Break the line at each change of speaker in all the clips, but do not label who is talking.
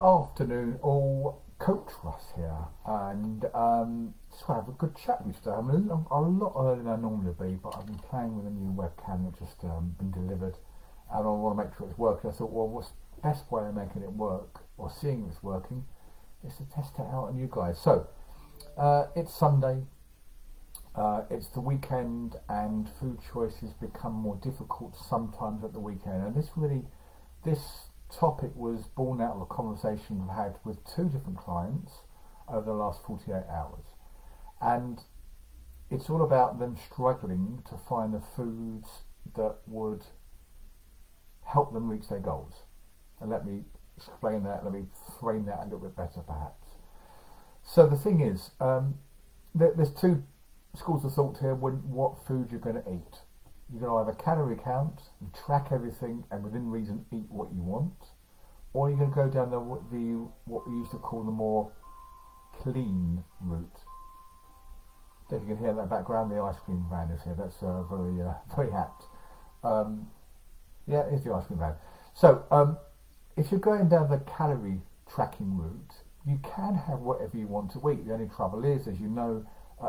Afternoon, all. Coach Russ here, and just want to have a good chat with you today. I'm a lot earlier than I normally be, but I've been playing with a new webcam that's just been delivered, and I want to make sure it's working. I thought, well, what's the best way of making it work, or seeing it's working, is to test it out on you guys. So, it's Sunday, it's the weekend, and food choices become more difficult sometimes at the weekend, and this topic was born out of a conversation I've had with two different clients over the last 48 hours. And it's all about them struggling to find the foods that would help them reach their goals. And let me explain that, let me frame that a little bit better perhaps. So the thing is, there's two schools of thought here when what food you're going to eat. You can either calorie count and track everything and within reason eat what you want, or you can go down the what we used to call the more clean route. If you can hear that background, the ice cream van is here. That's very apt. Yeah, it's the ice cream van. So if you're going down the calorie tracking route, you can have whatever you want to eat. The only trouble is, as you know,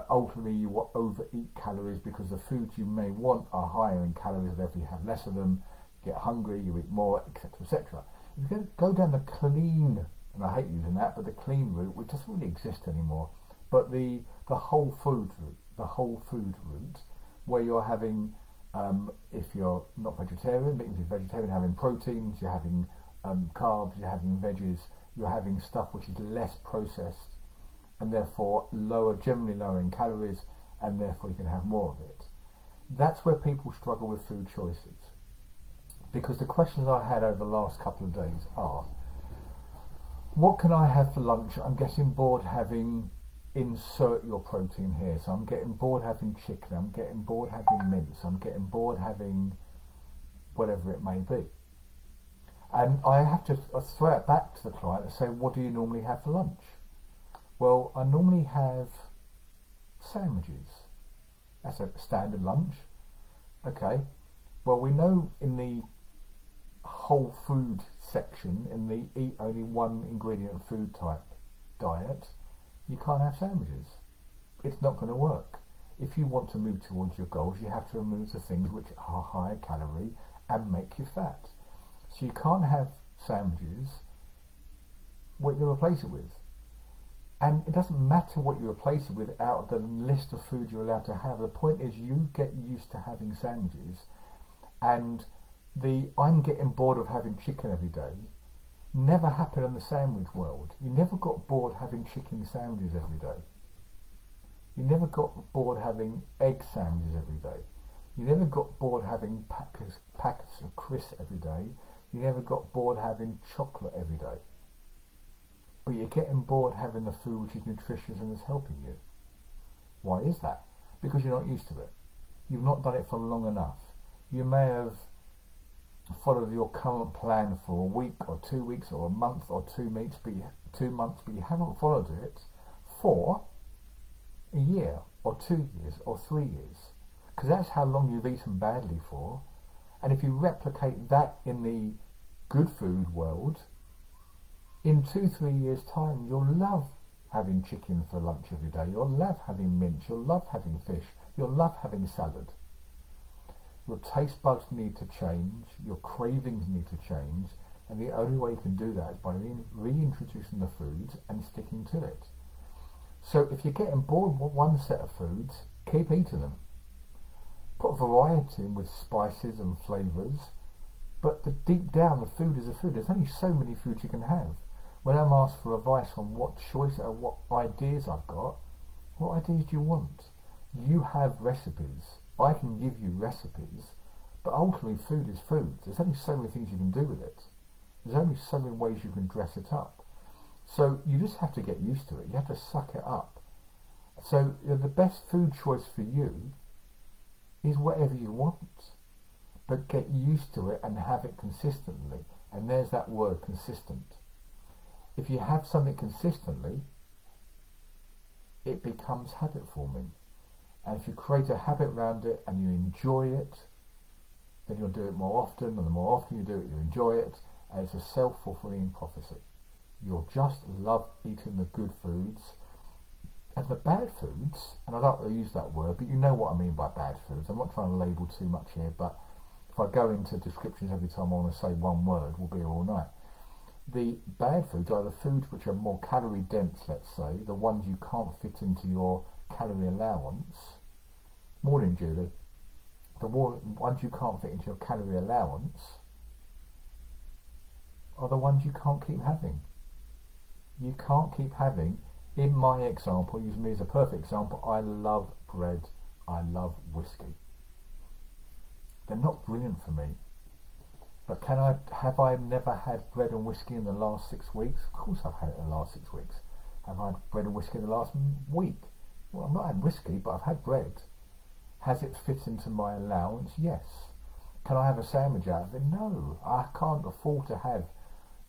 ultimately you will overeat calories because the foods you may want are higher in calories, therefore you have less of them, you get hungry, you eat more, etc, etc. If you go down the clean, and I hate using that, but the clean route, which doesn't really exist anymore, but the whole food route, where you're having, if you're not vegetarian, but if you're vegetarian, having proteins, you're having carbs, you're having veggies, you're having stuff which is less processed, and therefore generally lower in calories, and therefore you can have more of it. That's where people struggle with food choices. Because the questions I had over the last couple of days are, what can I have for lunch? I'm getting bored having insert your protein here. So I'm getting bored having chicken, I'm getting bored having mince, I'm getting bored having whatever it may be. And I have to throw it back to the client and say, what do you normally have for lunch? Well, I normally have sandwiches. That's a standard lunch. Okay. Well, we know in the whole food section, in the eat only one ingredient food type diet, you can't have sandwiches. It's not going to work. If you want to move towards your goals, you have to remove the things which are higher calorie and make you fat. So you can't have sandwiches. What you replace it with? And it doesn't matter what you replace it with out of the list of food you're allowed to have. The point is you get used to having sandwiches, and I'm getting bored of having chicken every day never happened in the sandwich world. You never got bored having chicken sandwiches every day. You never got bored having egg sandwiches every day. You never got bored having packets of crisps every day. You never got bored having chocolate every day. But you're getting bored having the food which is nutritious and is helping you. Why is that? Because you're not used to it. You've not done it for long enough. You may have followed your current plan for a week or 2 weeks or a month or 2 months, but you haven't followed it for a year or 2 years or 3 years. Because that's how long you've eaten badly for. And if you replicate that in the good food world, in 2-3 years time you'll love having chicken for lunch every day, you'll love having mince, you'll love having fish, you'll love having salad. Your taste buds need to change, your cravings need to change, and the only way you can do that is by reintroducing the foods and sticking to it. So if you're getting bored with one set of foods, keep eating them. Put variety in with spices and flavours, but deep down the food is a food. There's only so many foods you can have. When I'm asked for advice on what choice or what ideas I've got, what ideas do you want? You have recipes. I can give you recipes, but ultimately food is food. There's only so many things you can do with it. There's only so many ways you can dress it up. So you just have to get used to it. You have to suck it up. So the best food choice for you is whatever you want, but get used to it and have it consistently. And there's that word, consistent. If you have something consistently, it becomes habit forming. And if you create a habit around it and you enjoy it, then you'll do it more often, and the more often you do it, you enjoy it, and it's a self-fulfilling prophecy. You'll just love eating the good foods. And the bad foods, and I don't use that word, but you know what I mean by bad foods. I'm not trying to label too much here, but if I go into descriptions every time I want to say one word, we'll be here all night. The bad foods are the foods which are more calorie dense, let's say, the ones you can't fit into your calorie allowance. Morning, Julie. The ones you can't fit into your calorie allowance are the ones you can't keep having. You can't keep having. In my example, use me as a perfect example, I love bread, I love whiskey. They're not brilliant for me. But have I never had bread and whiskey in the last 6 weeks? Of course I've had it in the last 6 weeks. Have I had bread and whiskey in the last week? Well, I've not had whiskey, but I've had bread. Has it fit into my allowance? Yes. Can I have a sandwich out of it? No. I can't afford to have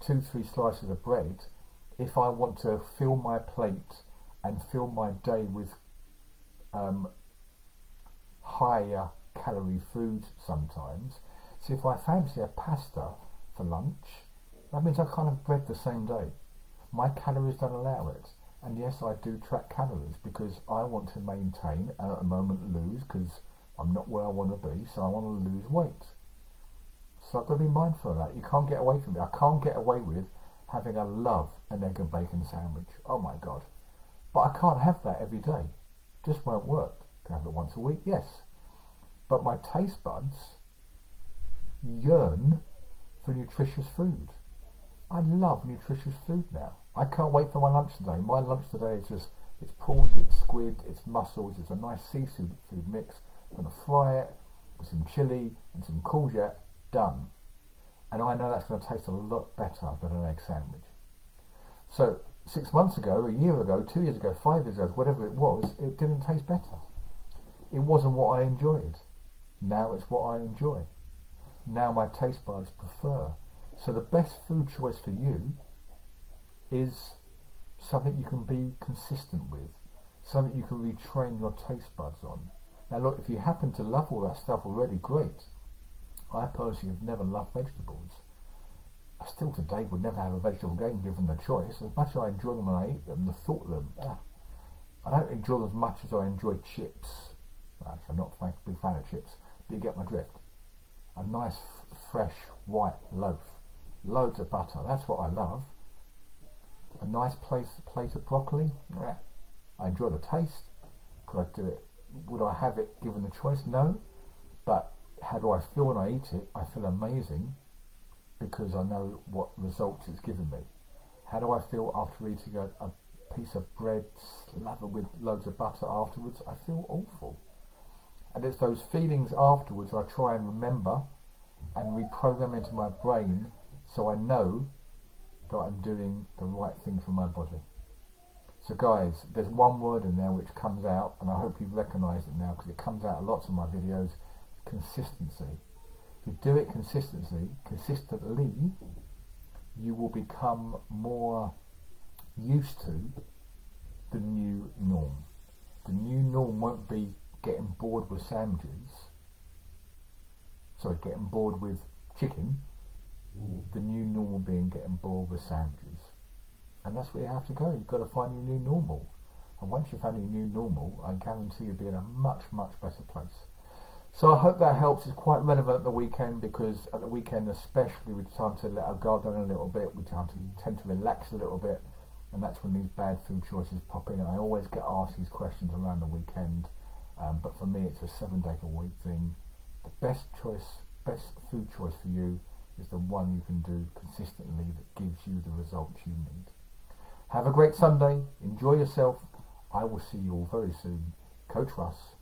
2-3 slices of bread if I want to fill my plate and fill my day with higher calorie food sometimes. So if I fancy a pasta for lunch, that means I can't have bread the same day. My calories don't allow it. And yes, I do track calories because I want to maintain and at the moment lose, because I'm not where I want to be, so I want to lose weight. So I've got to be mindful of that. You can't get away from it. I can't get away with having a love an egg and bacon sandwich. Oh my God. But I can't have that every day. Just won't work. Can I have it once a week? Yes. But my taste buds yearn for nutritious food. I love nutritious food now. I can't wait for my lunch today. My lunch today is just, it's prawns, it's squid, it's mussels, it's a nice seafood mix. I'm going to fry it with some chilli and some courgette, done. And I know that's going to taste a lot better than an egg sandwich. So 6 months ago, a year ago, 2 years ago, 5 years ago, whatever it was, it didn't taste better. It wasn't what I enjoyed. Now it's what I enjoy. Now my taste buds prefer. So the best food choice for you is something you can be consistent with, something you can retrain your taste buds on. Now look, if you happen to love all that stuff already, great. I personally have never loved vegetables. I still today would never have a vegetable game given the choice. As much as I enjoy them when I eat them, the thought of them, I don't enjoy them as much as I enjoy chips. Actually, I'm not a big fan of chips, but you get my drift. A nice, fresh, white loaf. Loads of butter, that's what I love. A nice plate of broccoli, I enjoy the taste. Could I do it? Would I have it given the choice? No. But how do I feel when I eat it? I feel amazing because I know what results it's given me. How do I feel after eating a piece of bread slathered with loads of butter afterwards? I feel awful. And it's those feelings afterwards I try and remember and reprogram into my brain so I know that I'm doing the right thing for my body. So guys, there's one word in there which comes out, and I hope you've recognised it now because it comes out a lot in my videos: consistency. If you do it consistently, you will become more used to the new norm. The new norm won't be getting bored with sandwiches. Sorry, getting bored with chicken. The new normal being getting bored with sandwiches. And that's where you have to go. You've got to find your new normal. And once you've found your new normal, I guarantee you'll be in a much, much better place. So I hope that helps. It's quite relevant at the weekend because at the weekend especially we tend to let our guard down a little bit. We tend to relax a little bit. And that's when these bad food choices pop in. And I always get asked these questions around the weekend. But for me it's a 7-day-a-week thing. The best food choice for you is the one you can do consistently that gives you the results you need. Have a great Sunday. Enjoy yourself. I will see you all very soon. Coach Russ.